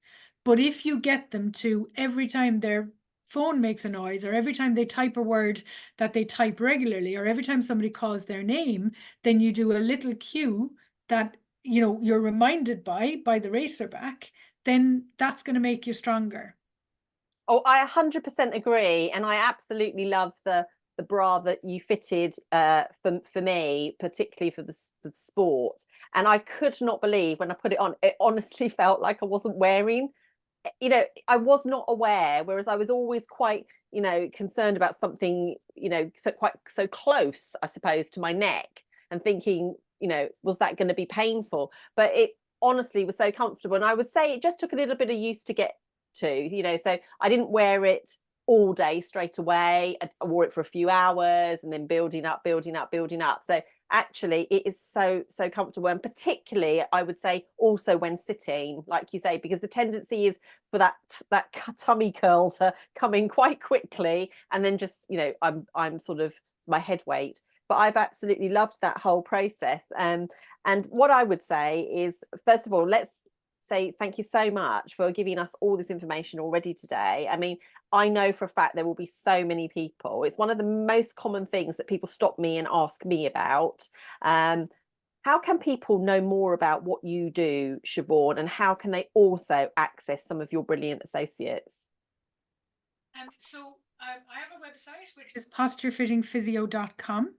But if you get them to every time their phone makes a noise, or every time they type a word that they type regularly, or every time somebody calls their name, then you do a little cue that, you know, you're reminded by the racer back, then that's going to make you stronger. Oh, I 100% agree. And I absolutely love the bra that you fitted for me, particularly for the sports. And I could not believe when I put it on, it honestly felt like I wasn't wearing, you know, I was not aware, whereas I was always quite, you know, concerned about something, you know, so close, I suppose, to my neck, and thinking, you know, was that going to be painful? But it honestly was so comfortable. And I would say it just took a little bit of use to get to, you know, so I didn't wear it all day straight away. I wore it for a few hours and then building up. So actually it is so comfortable, and particularly I would say also when sitting, like you say, because the tendency is for that tummy curl to come in quite quickly, and then just, you know, I'm sort of my head weight. But I've absolutely loved that whole process. And what I would say is, first of all, let's say thank you so much for giving us all this information already today. I mean, I know for a fact there will be so many people. It's one of the most common things that people stop me and ask me about. How can people know more about what you do, Siobhan, and how can they also access some of your brilliant associates? So I have a website which is posturefittingphysio.com.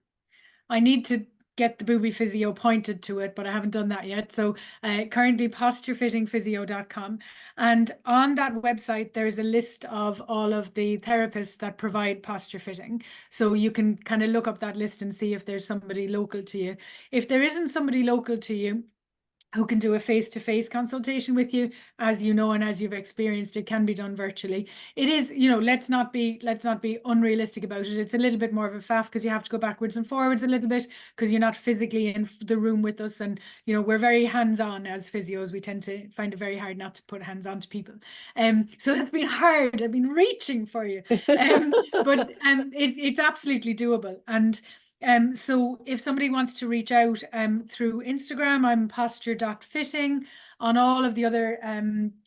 I need to get the Booby Physio pointed to it, but I haven't done that yet. So currently posturefittingphysio.com. And on that website, there's a list of all of the therapists that provide posture fitting. So you can kind of look up that list and see if there's somebody local to you. If there isn't somebody local to you who can do a face-to-face consultation with you, as you know, and as you've experienced, it can be done virtually. It is, you know, let's not be unrealistic about it. It's a little bit more of a faff because you have to go backwards and forwards a little bit because you're not physically in the room with us. And, you know, we're very hands-on as physios. We tend to find it very hard not to put hands on to people. So that's been hard. I've been reaching for you. But it's absolutely doable. And so if somebody wants to reach out through Instagram, I'm posture.fitting. On all of the other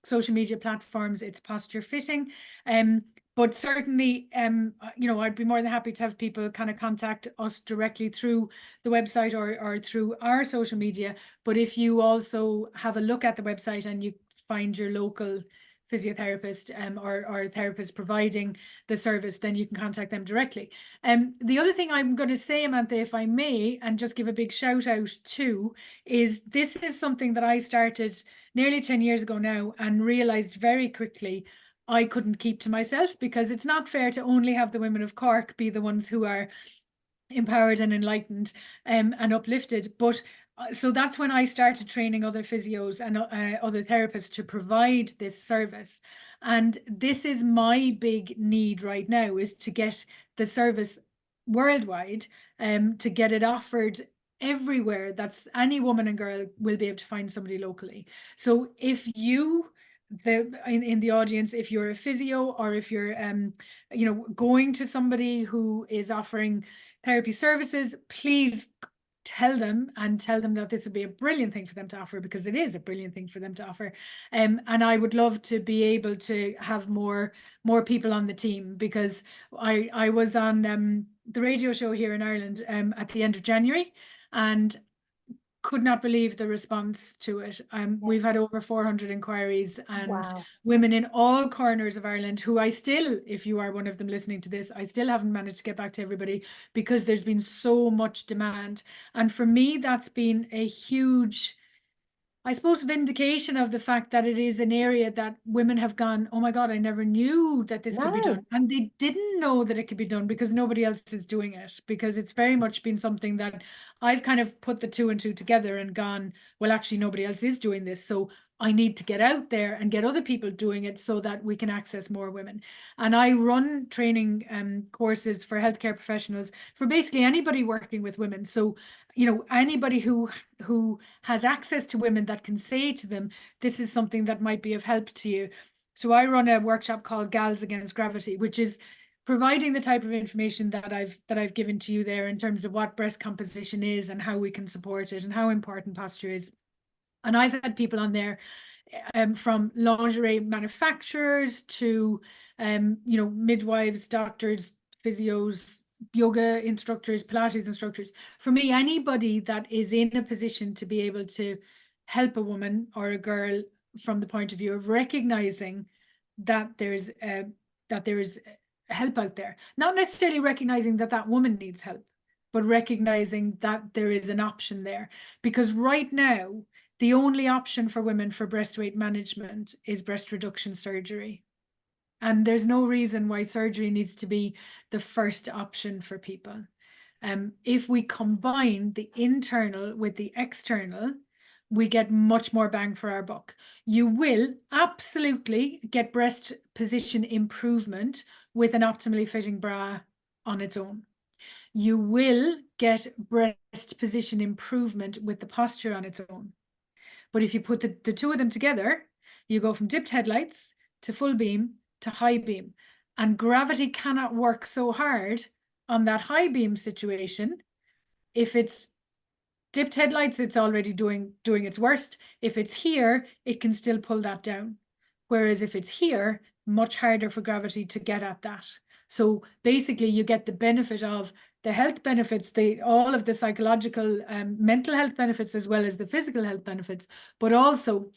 social media platforms, it's posture fitting. But certainly, you know, I'd be more than happy to have people kind of contact us directly through the website or through our social media. But if you also have a look at the website and you find your local physiotherapist or therapist providing the service, then you can contact them directly. The other thing I'm going to say, Amantha, if I may, and just give a big shout out to, is this is something that I started nearly 10 years ago now and realized very quickly I couldn't keep to myself, because it's not fair to only have the women of Cork be the ones who are empowered and enlightened and uplifted. But so that's when I started training other physios and other therapists to provide this service. And this is my big need right now, is to get the service worldwide, to get it offered everywhere. That's any woman and girl will be able to find somebody locally. So if you in the audience, if you're a physio, or if you're you know, going to somebody who is offering therapy services, please tell them that this would be a brilliant thing for them to offer, because it is a brilliant thing for them to offer. And I would love to be able to have more people on the team, because I was on the radio show here in Ireland at the end of January, and could not believe the response to it. We've had over 400 inquiries, and Wow. women in all corners of Ireland who I still, if you are one of them listening to this, I still haven't managed to get back to everybody because there's been so much demand. And for me, that's been a huge, I suppose, vindication of the fact that it is an area that women have gone, oh my God, I never knew that this could be No. done. And they didn't know that it could be done because nobody else is doing it, because it's very much been something that I've kind of put the two and two together and gone, well, actually, nobody else is doing this. So I need to get out there and get other people doing it so that we can access more women. And I run training courses for healthcare professionals for basically anybody working with women. So, you know, anybody who has access to women that can say to them, this is something that might be of help to you. So I run a workshop called Gals Against Gravity, which is providing the type of information that I've given to you there in terms of what breast composition is and how we can support it and how important posture is. And I've had people on there from lingerie manufacturers to you know, midwives, doctors, physios, yoga instructors, Pilates instructors. For me, anybody that is in a position to be able to help a woman or a girl from the point of view of recognizing that there's help out there, not necessarily recognizing that that woman needs help, but recognizing that there is an option there. Because right now, the only option for women for breast weight management is breast reduction surgery. And there's no reason why surgery needs to be the first option for people. If we combine the internal with the external, we get much more bang for our buck. You will absolutely get breast position improvement with an optimally fitting bra on its own. You will get breast position improvement with the posture on its own. But if you put the two of them together, you go from dipped headlights to full beam to high beam. And gravity cannot work so hard on that high beam situation. If it's dipped headlights, it's already doing its worst. If it's here, it can still pull that down. Whereas if it's here, much harder for gravity to get at that. So basically you get the benefit of the health benefits, all of the psychological, mental health benefits, as well as the physical health benefits, but also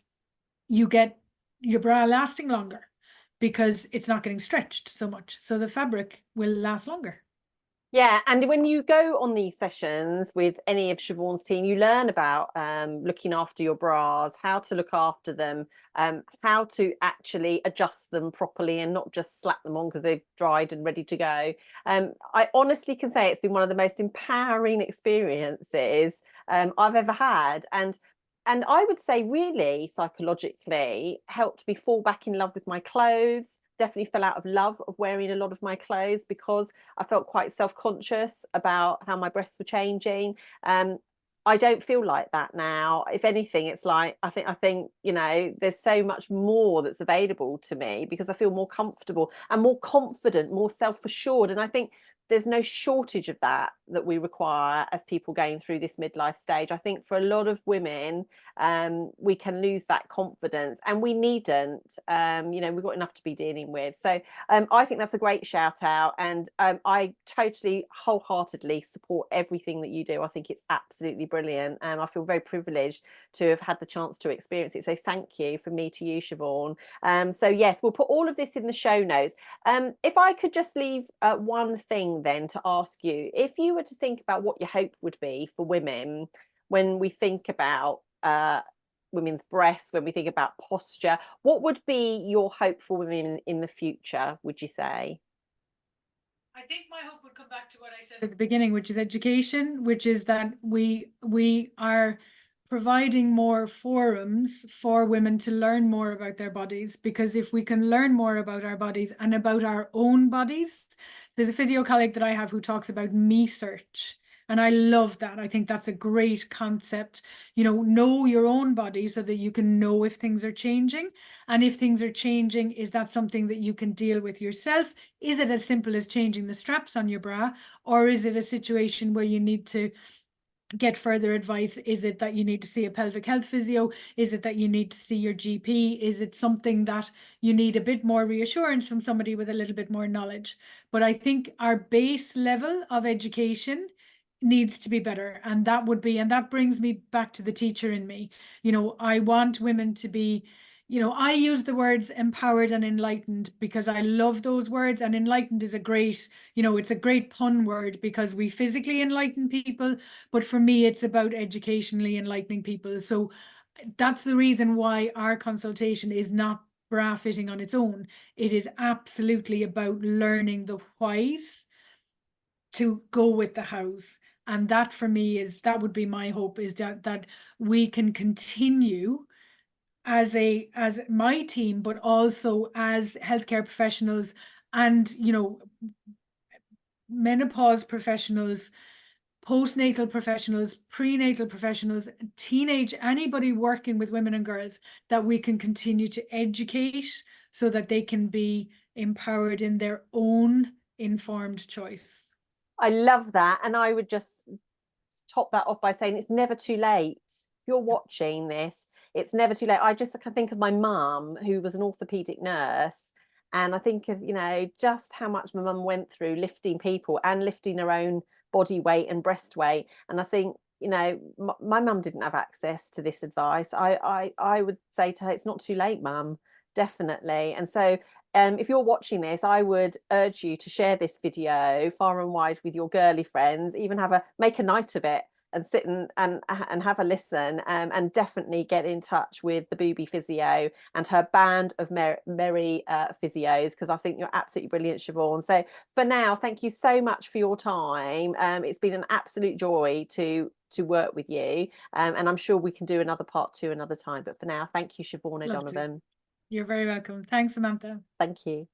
you get your bra lasting longer because it's not getting stretched so much. So the fabric will last longer. Yeah, and when you go on these sessions with any of Siobhan's team, you learn about looking after your bras, how to look after them, how to actually adjust them properly and not just slap them on because they've dried and ready to go. I honestly can say it's been one of the most empowering experiences I've ever had. And I would say really psychologically helped me fall back in love with my clothes. Definitely fell out of love of wearing a lot of my clothes because I felt quite self-conscious about how my breasts were changing. I don't feel like that now. If anything, it's like I think you know, there's so much more that's available to me because I feel more comfortable and more confident, more self-assured. And I think there's no shortage of that we require as people going through this midlife stage. I think for a lot of women, we can lose that confidence, and we needn't. You know, we've got enough to be dealing with. So I think that's a great shout out, and I totally wholeheartedly support everything that you do. I think it's absolutely brilliant, and I feel very privileged to have had the chance to experience it. So thank you from me to you, Siobhan. So yes, we'll put all of this in the show notes. If I could just leave one thing then to ask you, if you were to think about what your hope would be for women when we think about women's breasts, when we think about posture, what would be your hope for women in the future, would you say? I think my hope would come back to what I said at the beginning, which is education, which is that we are providing more forums for women to learn more about their bodies. Because if we can learn more about our bodies and about our own bodies, there's a physio colleague that I have who talks about me search. And I love that. I think that's a great concept. You know your own body so that you can know if things are changing. And if things are changing, is that something that you can deal with yourself? Is it as simple as changing the straps on your bra? Or is it a situation where you need to get further advice? Is it that you need to see a pelvic health physio? Is it that you need to see your GP? Is it something that you need a bit more reassurance from somebody with a little bit more knowledge? But I think our base level of education needs to be better. And that brings me back to the teacher in me. You know, I want women to be, you know, I use the words empowered and enlightened because I love those words. And enlightened is a great, you know, it's a great pun word because we physically enlighten people. But for me, it's about educationally enlightening people. So that's the reason why our consultation is not bra fitting on its own. It is absolutely about learning the whys to go with the hows. And that for me is, that would be my hope, is that we can continue as my team, but also as healthcare professionals and, you know, menopause professionals, postnatal professionals, prenatal professionals, teenage, anybody working with women and girls, that we can continue to educate so that they can be empowered in their own informed choice. I love that. And I would just top that off by saying it's never too late. If you're watching this, it's never too late. I just can think of my mum, who was an orthopedic nurse. And I think of, you know, just how much my mum went through lifting people and lifting her own body weight and breast weight. And I think, you know, my mum didn't have access to this advice. I would say to her, it's not too late, mum. Definitely. And so if you're watching this, I would urge you to share this video far and wide with your girly friends, even make a night of it and sit and have a listen, and definitely get in touch with the Booby Physio and her band of merry physios, because I think you're absolutely brilliant, Siobhan. So for now, thank you so much for your time. It's been an absolute joy to work with you, and I'm sure we can do another part 2 another time. But for now, thank you, Siobhan O'Donovan. You're very welcome. Thanks, Samantha. Thank you.